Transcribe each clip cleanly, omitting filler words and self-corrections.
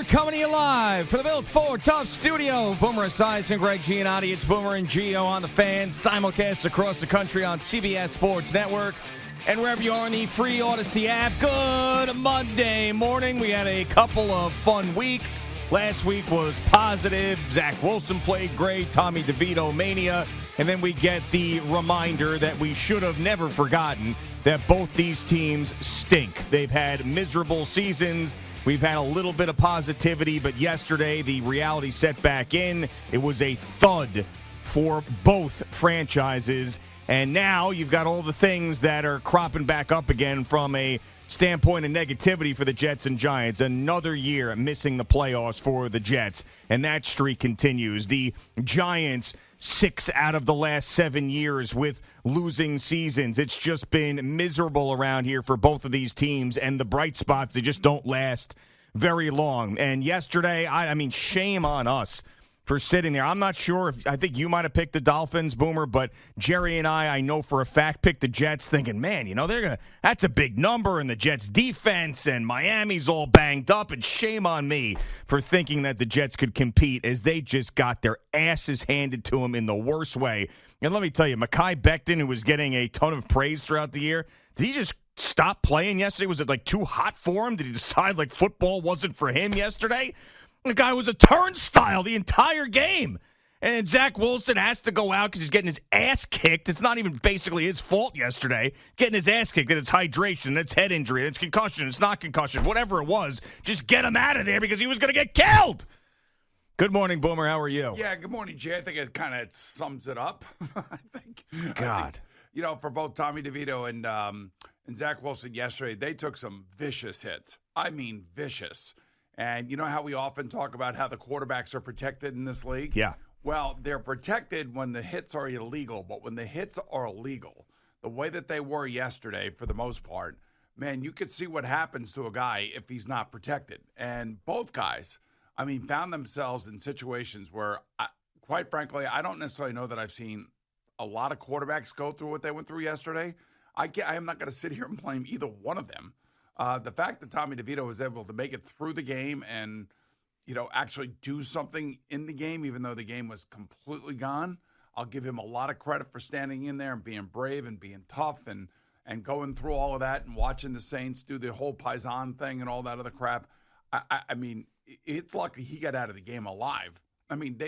Coming to you live from the Built Ford Tough Studio. Boomer Esiason and Greg Giannotti. It's Boomer and Gio on the Fan. Simulcast across the country on CBS Sports Network. And wherever you are in the free Odyssey app, good Monday morning. We had a couple of fun weeks. Last week was positive. Zach Wilson played great. Tommy DeVito mania. And then we get the reminder that we should have never forgotten that both these teams stink. They've had miserable seasons. We've had a little bit of positivity, but yesterday the reality set back in. It was a thud for both franchises. And now you've got all the things that are cropping back up again from a standpoint of negativity for the Jets and Giants. Another year missing the playoffs for the Jets, and that streak continues. The Giants, 6 out of the last 7 years with losing seasons. It's just been miserable around here for both of these teams, and the bright spots, they just don't last very long. And yesterday, I mean, shame on us for sitting there. I'm not sure if I think you might have picked the Dolphins, Boomer, but Jerry and I know for a fact, picked the Jets thinking, man, you know, that's a big number in the Jets defense and Miami's all banged up, and shame on me for thinking that the Jets could compete as they just got their asses handed to them in the worst way. And let me tell you, Mekhi Becton, who was getting a ton of praise throughout the year, did he just stop playing yesterday? Was it like too hot for him? Did he decide like football wasn't for him yesterday? The guy was a turnstile the entire game. And Zach Wilson has to go out because he's getting his ass kicked. It's not even basically his fault yesterday. Getting his ass kicked, and it's hydration, it's head injury, it's concussion, it's not concussion, whatever it was. Just get him out of there because he was going to get killed. Good morning, Boomer. How are you? Yeah, good morning, Jay. I think it kind of sums it up. I think. You know, for both Tommy DeVito and Zach Wilson yesterday, they took some vicious hits. I mean, vicious. And you know how we often talk about how the quarterbacks are protected in this league? Yeah. Well, they're protected when the hits are illegal, but when the hits are illegal, the way that they were yesterday, for the most part, man, you could see what happens to a guy if he's not protected. And both guys, I mean, found themselves in situations where, quite frankly, I don't necessarily know that I've seen a lot of quarterbacks go through what they went through yesterday. I am not going to sit here and blame either one of them. The fact that Tommy DeVito was able to make it through the game and, you know, actually do something in the game, even though the game was completely gone, I'll give him a lot of credit for standing in there and being brave and being tough and going through all of that and watching the Saints do the whole Paisan thing and all that other crap. I mean, it's lucky he got out of the game alive. I mean,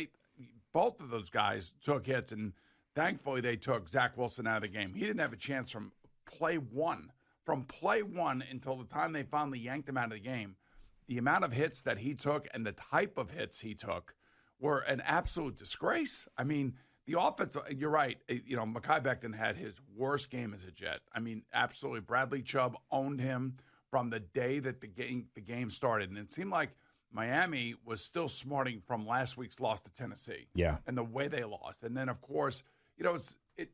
both of those guys took hits, and thankfully they took Zach Wilson out of the game. He didn't have a chance from play one. From play one until the time they finally yanked him out of the game, the amount of hits that he took and the type of hits he took were an absolute disgrace. I mean, the offense, you're right. You know, Mekhi Becton had his worst game as a Jet. I mean, absolutely. Bradley Chubb owned him from the day that the game started. And it seemed like Miami was still smarting from last week's loss to Tennessee. Yeah. And the way they lost. And then, of course, you know,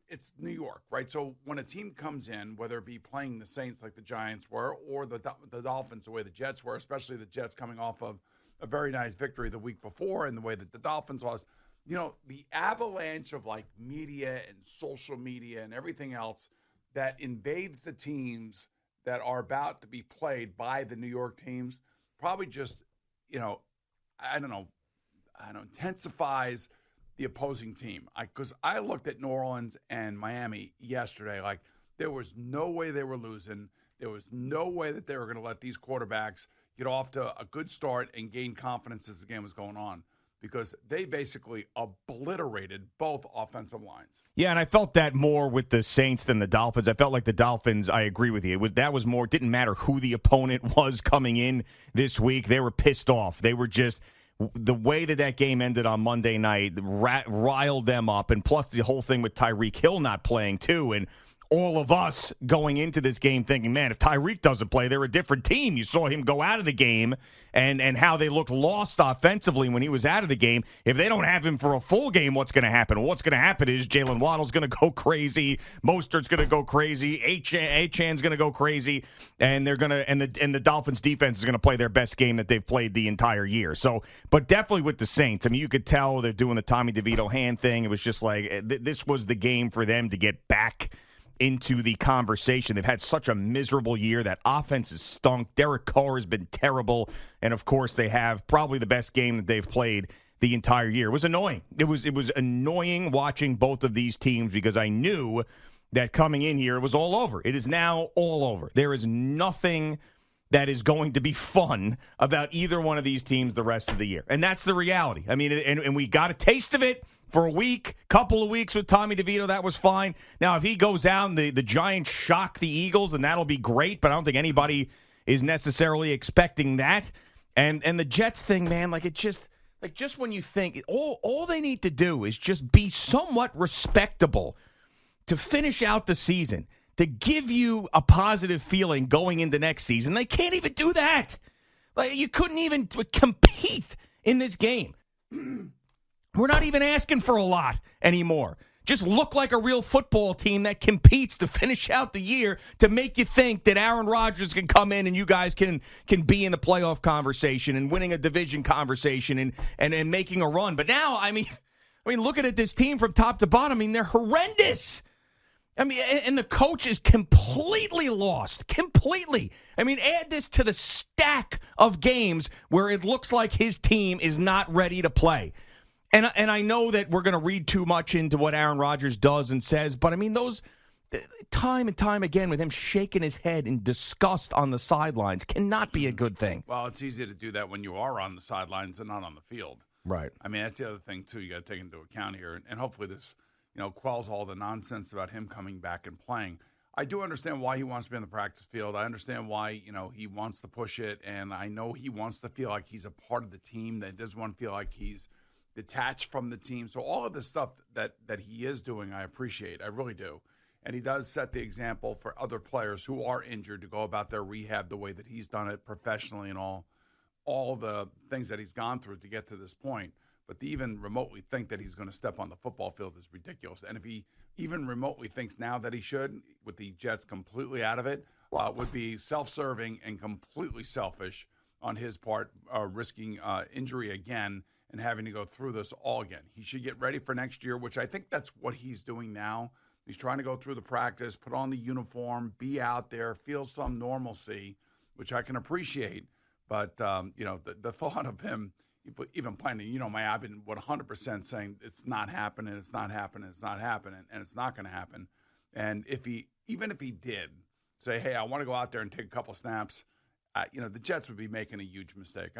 it's New York, right? So when a team comes in, whether it be playing the Saints like the Giants were or the Dolphins the way the Jets were, especially the Jets coming off of a very nice victory the week before and the way that the Dolphins lost, you know, the avalanche of like media and social media and everything else that invades the teams that are about to be played by the New York teams probably just, you know, I don't know, intensifies the opposing team. Because I looked at New Orleans and Miami yesterday, like there was no way they were losing. There was no way that they were going to let these quarterbacks get off to a good start and gain confidence as the game was going on, because they basically obliterated both offensive lines. Yeah, and I felt that more with the Saints than the Dolphins. I felt like the Dolphins, I agree with you. That was more, it didn't matter who the opponent was coming in this week. They were pissed off. They were just, the way that game ended on Monday night riled them up. And plus the whole thing with Tyreek Hill not playing too. And all of us going into this game thinking, man, if Tyreek doesn't play, they're a different team. You saw him go out of the game and how they looked lost offensively when he was out of the game. If they don't have him for a full game, what's going to happen? Well, what's going to happen is Jalen Waddle's going to go crazy. Mostert's going to go crazy. Achan's going to go crazy. And they're going to and the Dolphins defense is going to play their best game that they've played the entire year. So, but definitely with the Saints, I mean, you could tell they're doing the Tommy DeVito hand thing. It was just like this was the game for them to get back into the conversation. They've had such a miserable year. That offense has stunk. Derek Carr has been terrible. And, of course, they have probably the best game that they've played the entire year. It was annoying. It was annoying watching both of these teams because I knew that coming in here it was all over. It is now all over. There is nothing that is going to be fun about either one of these teams the rest of the year. And that's the reality. I mean, and we got a taste of it for a week, couple of weeks with Tommy DeVito. That was fine. Now, if he goes out and the Giants shock the Eagles, then that'll be great, but I don't think anybody is necessarily expecting that. And the Jets thing, man, just when you think all they need to do is just be somewhat respectable to finish out the season, to give you a positive feeling going into next season. They can't even do that. You couldn't even compete in this game. We're not even asking for a lot anymore. Just look like a real football team that competes to finish out the year to make you think that Aaron Rodgers can come in and you guys can be in the playoff conversation and winning a division conversation and making a run. But now, I mean, looking at this team from top to bottom, they're horrendous. And the coach is completely lost. Completely. Add this to the stack of games where it looks like his team is not ready to play. And I know that we're going to read too much into what Aaron Rodgers does and says, but those time and time again with him shaking his head in disgust on the sidelines cannot be a good thing. Well, it's easy to do that when you are on the sidelines and not on the field. Right. That's the other thing, too, you got to take into account here. And hopefully this quells all the nonsense about him coming back and playing. I do understand why he wants to be on the practice field. I understand why, he wants to push it. And I know he wants to feel like he's a part of the team, that doesn't want to feel like he's detached from the team. So all of the stuff that he is doing, I appreciate. I really do. And he does set the example for other players who are injured to go about their rehab the way that he's done it professionally and all the things that he's gone through to get to this point. But to even remotely think that he's going to step on the football field is ridiculous. And if he even remotely thinks now that he should, with the Jets completely out of it, would be self-serving and completely selfish on his part, risking injury again and having to go through this all again. He should get ready for next year, which I think that's what he's doing now. He's trying to go through the practice, put on the uniform, be out there, feel some normalcy, which I can appreciate. But, the thought of him even playing, I've been 100% saying it's not happening, it's not happening, it's not happening, and it's not going to happen. And even if he did say, hey, I want to go out there and take a couple snaps, the Jets would be making a huge mistake.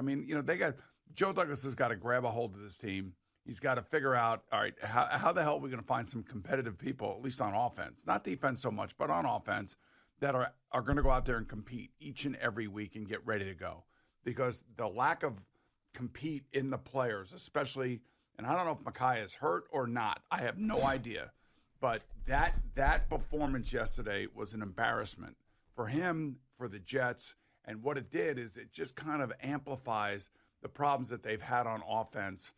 Joe Douglas has got to grab a hold of this team. He's got to figure out, all right, how the hell are we going to find some competitive people, at least on offense, not defense so much, but on offense, that are going to go out there and compete each and every week and get ready to go. Because the lack of compete in the players, especially, and I don't know if Mekhi is hurt or not. I have no idea. But that performance yesterday was an embarrassment for him, for the Jets, and what it did is it just kind of amplifies the problems that they've had on offense,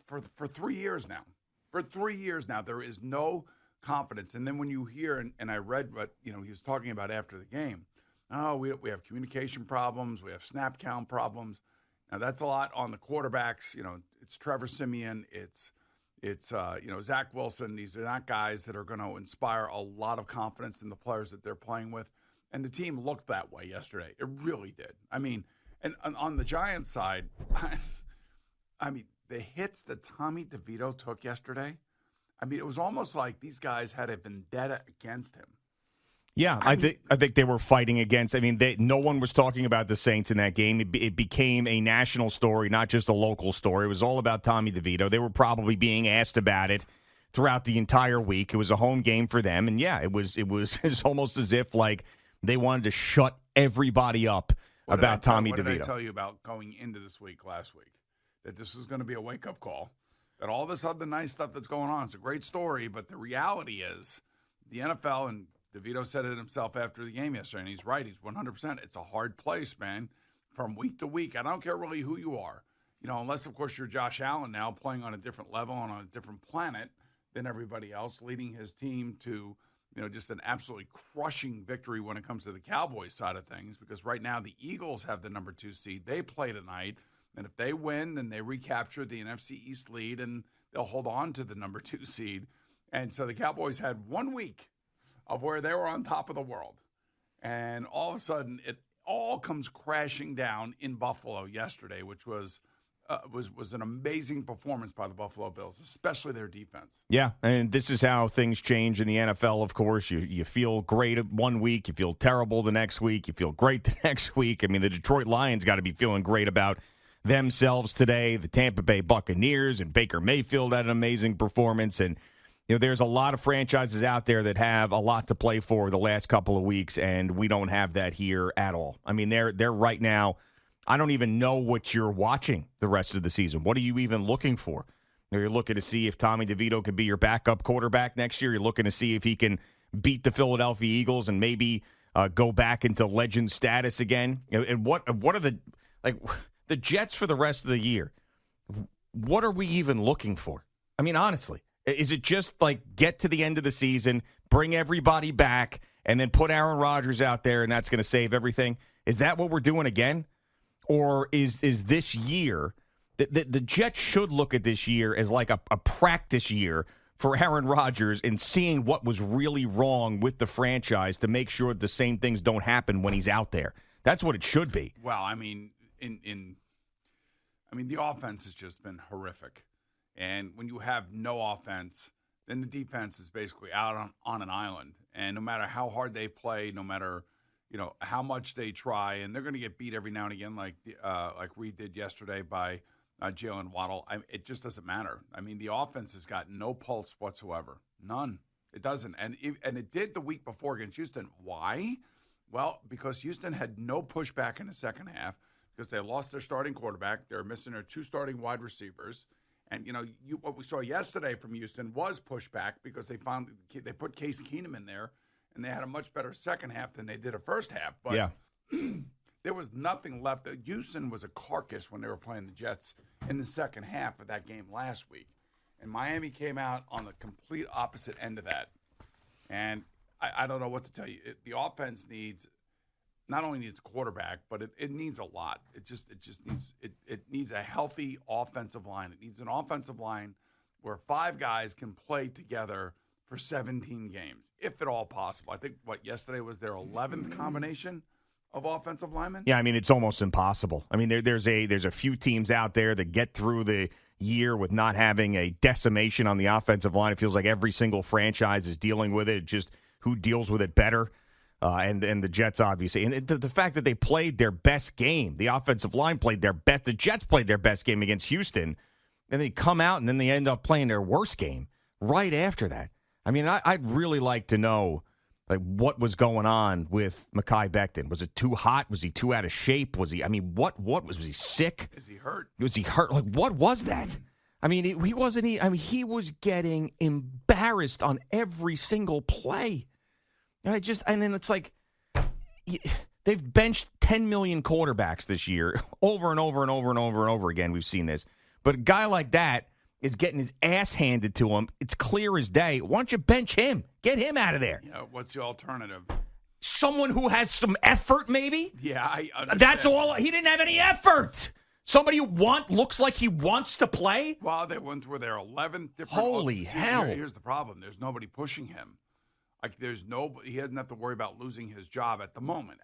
for 3 years now. For 3 years now, there is no confidence. And then when you hear, and I read what he was talking about after the game, we have communication problems, we have snap count problems. Now that's a lot on the quarterbacks. It's Trevor Siemian, it's Zach Wilson. These are not guys that are going to inspire a lot of confidence in the players that they're playing with. And the team looked that way yesterday. It really did. And on the Giants side, the hits that Tommy DeVito took yesterday, it was almost like these guys had a vendetta against him. Yeah, I think they were fighting against. No one was talking about the Saints in that game. It became a national story, not just a local story. It was all about Tommy DeVito. They were probably being asked about it throughout the entire week. It was a home game for them, and yeah, it was almost as if they wanted to shut everybody up about Tommy DeVito. What did I tell you about going into this week last week? That this was going to be a wake-up call. That all this other nice stuff that's going on, it's a great story, but the reality is the NFL, and DeVito said it himself after the game yesterday, and he's right. He's 100%. It's a hard place, man, from week to week. I don't care really who you are, unless, of course, you're Josh Allen now playing on a different level and on a different planet than everybody else, leading his team to, just an absolutely crushing victory when it comes to the Cowboys side of things, because right now the Eagles have the number 2 seed. They play tonight, and if they win, then they recapture the NFC East lead, and they'll hold on to the number 2 seed. And so the Cowboys had 1 week of where they were on top of the world. And all of a sudden, it all comes crashing down in Buffalo yesterday, which was an amazing performance by the Buffalo Bills, especially their defense. Yeah, and this is how things change in the NFL, of course. You feel great 1 week, you feel terrible the next week, you feel great the next week. I mean, the Detroit Lions got to be feeling great about themselves today. The Tampa Bay Buccaneers and Baker Mayfield had an amazing performance. And, there's a lot of franchises out there that have a lot to play for the last couple of weeks, and we don't have that here at all. I mean, they're right now, I don't even know what you're watching the rest of the season. What are you even looking for? You're looking to see if Tommy DeVito can be your backup quarterback next year. You're looking to see if he can beat the Philadelphia Eagles and maybe go back into legend status again. And what are the Jets for the rest of the year? What are we even looking for? I mean, honestly, is it just get to the end of the season, bring everybody back, and then put Aaron Rodgers out there and that's going to save everything? Is that what we're doing again? Or is this year, the Jets should look at this year as like a practice year for Aaron Rodgers and seeing what was really wrong with the franchise to make sure the same things don't happen when he's out there. That's what it should be. Well, I mean, the offense has just been horrific. And when you have no offense, then the defense is basically out on an island. And no matter how hard they play, no matter how much they try, and they're going to get beat every now and again, like we did yesterday by Gio and Waddle. It just doesn't matter. I mean, the offense has got no pulse whatsoever, none. It doesn't, and it did the week before against Houston. Why? Well, because Houston had no pushback in the second half because they lost their starting quarterback. They're missing their 2 starting wide receivers. And, what we saw yesterday from Houston was pushback because they put Case Keenum in there, and they had a much better second half than they did a first half. But yeah. There was nothing left. Houston was a carcass when they were playing the Jets in the second half of that game last week. And Miami came out on the complete opposite end of that. And I don't know what to tell you. The offense not only needs a quarterback, but it needs a lot. It needs a healthy offensive line. It needs an offensive line where 5 guys can play together for 17 games, if at all possible. I think yesterday was their 11th combination of offensive linemen. Yeah, I mean it's almost impossible. I mean there's a few teams out there that get through the year with not having a decimation on the offensive line. It feels like every single franchise is dealing with it. Just who deals with it better. And the Jets, obviously. And the fact that they played their best game, the offensive line played their best, the Jets played their best game against Houston, and they come out and then they end up playing their worst game right after that. I mean, I'd really like to know what was going on with Mekhi Becton. Was it too hot? Was he too out of shape? Was he sick? Is he hurt? Was he hurt? What was that? I mean, he was getting embarrassed on every single play. And then it's like they've benched 10 million quarterbacks this year over and over and over and over and over again. We've seen this. But a guy like that is getting his ass handed to him. It's clear as day. Why don't you bench him? Get him out of there. Yeah, what's the alternative? Someone who has some effort, maybe? Yeah, I understand. That's all. He didn't have any effort. Somebody who looks like he wants to play? Well, they went through their 11th different... Holy hell. Here's the problem. There's nobody pushing him. He doesn't have to worry about losing his job at the moment.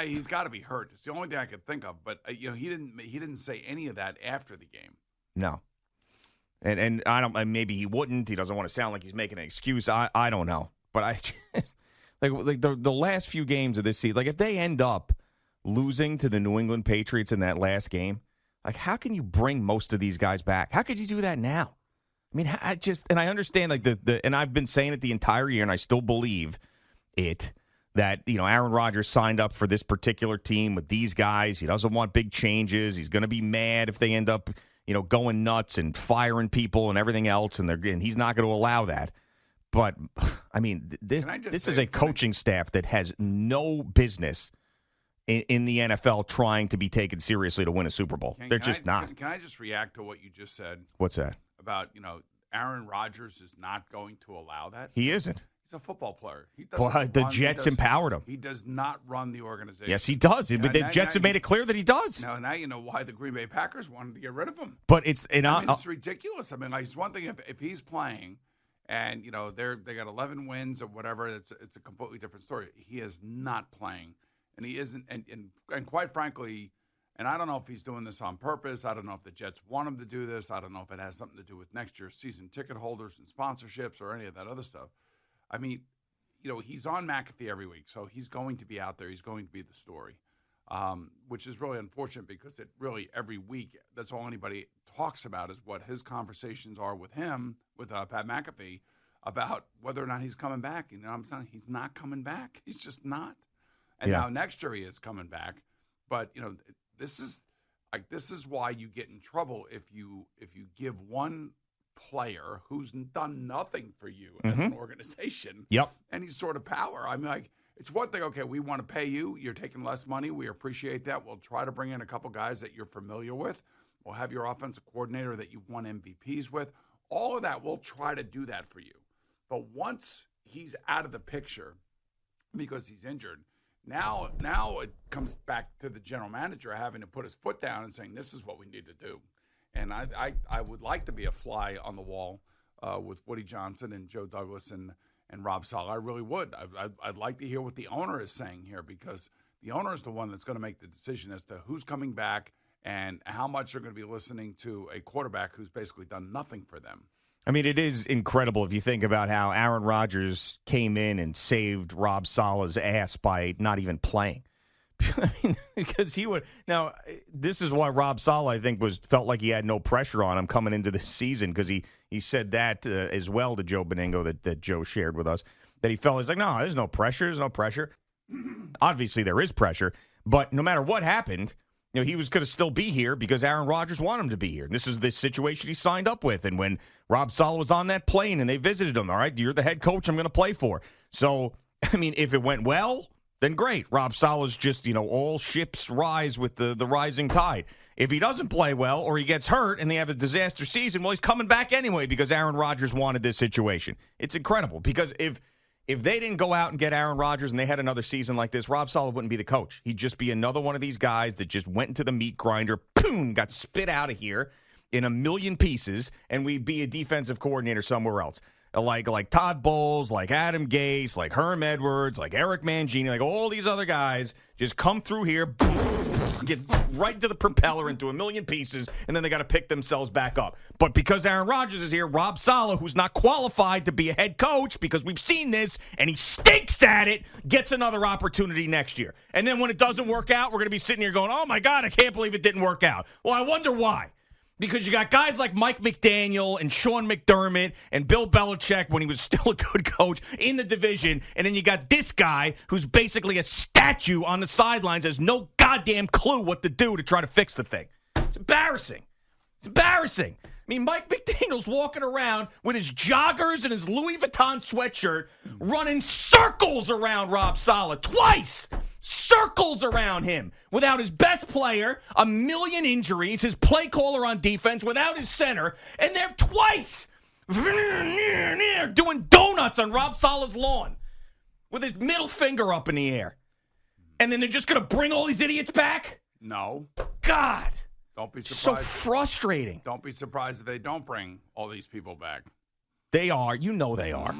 He's got to be hurt. It's the only thing I could think of. But he didn't say any of that after the game. No, and I don't. Maybe he wouldn't. He doesn't want to sound like he's making an excuse. I don't know. But I just like the last few games of this season. If they end up losing to the New England Patriots in that last game, how can you bring most of these guys back? How could you do that now? I mean, and I understand and I've been saying it the entire year, and I still believe it, that, Aaron Rodgers signed up for this particular team with these guys. He doesn't want big changes. He's going to be mad if they end up, going nuts and firing people and everything else, and he's not going to allow that. But, I mean, this is a coaching staff that has no business in the NFL trying to be taken seriously to win a Super Bowl. They're just not. Can I just react to what you just said? What's that? About, Aaron Rodgers is not going to allow that. He isn't. He's a football player. He Well, the Jets empowered him. He does not run the organization. Yes, he does. But the Jets have made it clear that he does. Now you know why the Green Bay Packers wanted to get rid of him. But it's ridiculous. I mean, like, it's one thing if he's playing, and you know they got 11 wins or whatever. It's a completely different story. He is not playing, and he isn't. And quite frankly, and I don't know if he's doing this on purpose. I don't know if the Jets want him to do this. I don't know if it has something to do with next year's season ticket holders and sponsorships or any of that other stuff. I mean, you know, he's on McAfee every week, so he's going to be out there. He's going to be the story, which is really unfortunate because it really every week that's all anybody talks about is what his conversations are with him, with Pat McAfee, about whether or not he's coming back. You know, I'm saying he's not coming back. He's just not. And now next year he is coming back, but you know, this is why you get in trouble if you give one player who's done nothing for you as an organization any sort of power. I mean, like, it's one thing, okay, we want to pay you. You're taking less money. We appreciate that. We'll try to bring in a couple guys that you're familiar with. We'll have your offensive coordinator that you've won MVPs with. All of that, we'll try to do that for you. But once he's out of the picture because he's injured, now it comes back to the general manager having to put his foot down and saying, this is what we need to do. And I would like to be a fly on the wall with Woody Johnson and Joe Douglas and Rob Saleh. I really would. I'd like to hear what the owner is saying here, because the owner is the one that's going to make the decision as to who's coming back and how much they're going to be listening to a quarterback who's basically done nothing for them. I mean, it is incredible if you think about how Aaron Rodgers came in and saved Rob Saleh's ass by not even playing. I mean, because he would. Now, this is why Rob Saleh, I think, felt like he had no pressure on him coming into the season, because he said that as well to Joe Beningo that Joe shared with us, that he felt, he's like, no, there's no pressure. There's no pressure. Obviously, there is pressure, but no matter what happened, you know, he was going to still be here because Aaron Rodgers wanted him to be here. And this is the situation he signed up with. And when Rob Saleh was on that plane and they visited him, all right, you're the head coach I'm going to play for. So, I mean, if it went well, then great. Rob Saleh's just, you know, all ships rise with the rising tide. If he doesn't play well or he gets hurt and they have a disaster season, well, he's coming back anyway because Aaron Rodgers wanted this situation. It's incredible because if they didn't go out and get Aaron Rodgers and they had another season like this, Rob Saleh wouldn't be the coach. He'd just be another one of these guys that just went into the meat grinder, boom, got spit out of here in a million pieces, and we'd be a defensive coordinator somewhere else. Like Todd Bowles, like Adam Gase, like Herm Edwards, like Eric Mangini, like all these other guys just come through here, get right to the propeller into a million pieces, and then they got to pick themselves back up. But because Aaron Rodgers is here, Rob Saleh, who's not qualified to be a head coach because we've seen this, and he stinks at it, gets another opportunity next year. And then when it doesn't work out, we're going to be sitting here going, oh, my God, I can't believe it didn't work out. Well, I wonder why. Because you got guys like Mike McDaniel and Sean McDermott and Bill Belichick when he was still a good coach in the division. And then you got this guy who's basically a statue on the sidelines, has no goddamn clue what to do to try to fix the thing. It's embarrassing. It's embarrassing. I mean, Mike McDaniel's walking around with his joggers and his Louis Vuitton sweatshirt running circles around Rob Saleh twice. Circles around him without his best player, a million injuries, his play caller on defense, without his center, and they're twice doing donuts on Rob Saleh's lawn with his middle finger up in the air. And then they're just going to bring all these idiots back? No. God. Don't be surprised. So frustrating. Don't be surprised if they don't bring all these people back. They are. You know they are.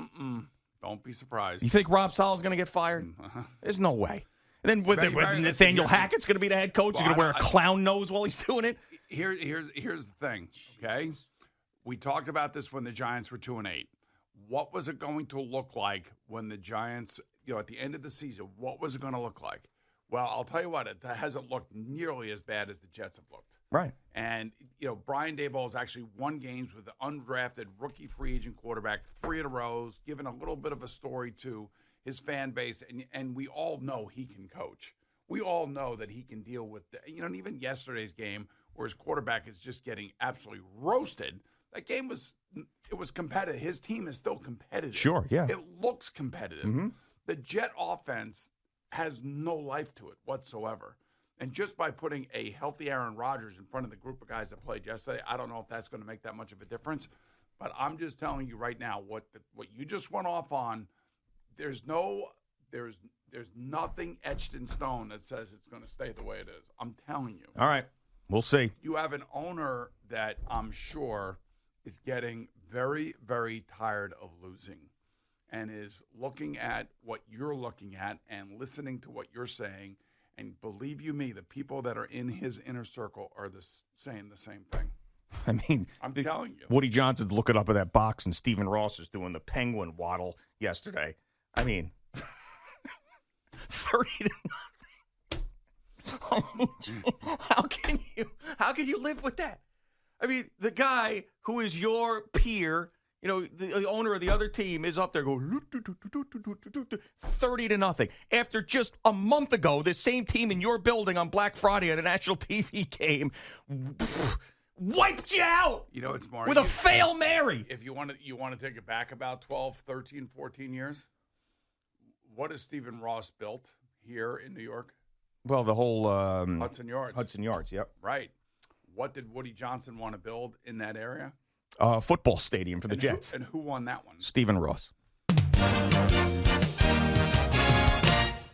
Don't be surprised. You think Rob Saleh's going to get fired? There's no way. And then Nathaniel Hackett's going to be the head coach. He's going to wear a clown nose while he's doing it. Here's the thing, okay? We talked about this when the Giants were 2-8. What was it going to look like when the Giants, you know, at the end of the season, what was it going to look like? Well, I'll tell you what, it hasn't looked nearly as bad as the Jets have looked. Right. And, you know, Brian Daboll has actually won games with the undrafted rookie free agent quarterback, 3 in a row, given a little bit of a story to his fan base, and we all know he can coach. We all know that he can deal with, and even yesterday's game where his quarterback is just getting absolutely roasted. That game was competitive. His team is still competitive. Sure, yeah. It looks competitive. Mm-hmm. The Jet offense has no life to it whatsoever. And just by putting a healthy Aaron Rodgers in front of the group of guys that played yesterday, I don't know if that's going to make that much of a difference. But I'm just telling you right now, what you just went off on there's nothing etched in stone that says it's going to stay the way it is. I'm telling you. All right. We'll see. You have an owner that I'm sure is getting very, very tired of losing and is looking at what you're looking at and listening to what you're saying. And believe you me, the people that are in his inner circle are saying the same thing. I mean, I'm telling you. Woody Johnson's looking up at that box, and Stephen Ross is doing the penguin waddle yesterday. I mean, 30-0. I mean, how can you live with that? I mean, the guy who is your peer, the owner of the other team, is up there going 30-0. After just a month ago, this same team in your building on Black Friday at a national TV game wiped you out. It's more with a Fail Mary. If you want to take it back about 12, 13, 14 years, what has Stephen Ross built here in New York? Well, the whole Hudson Yards. Hudson Yards, yep. Right. What did Woody Johnson want to build in that area? Football stadium for the Jets. And who won that one? Stephen Ross.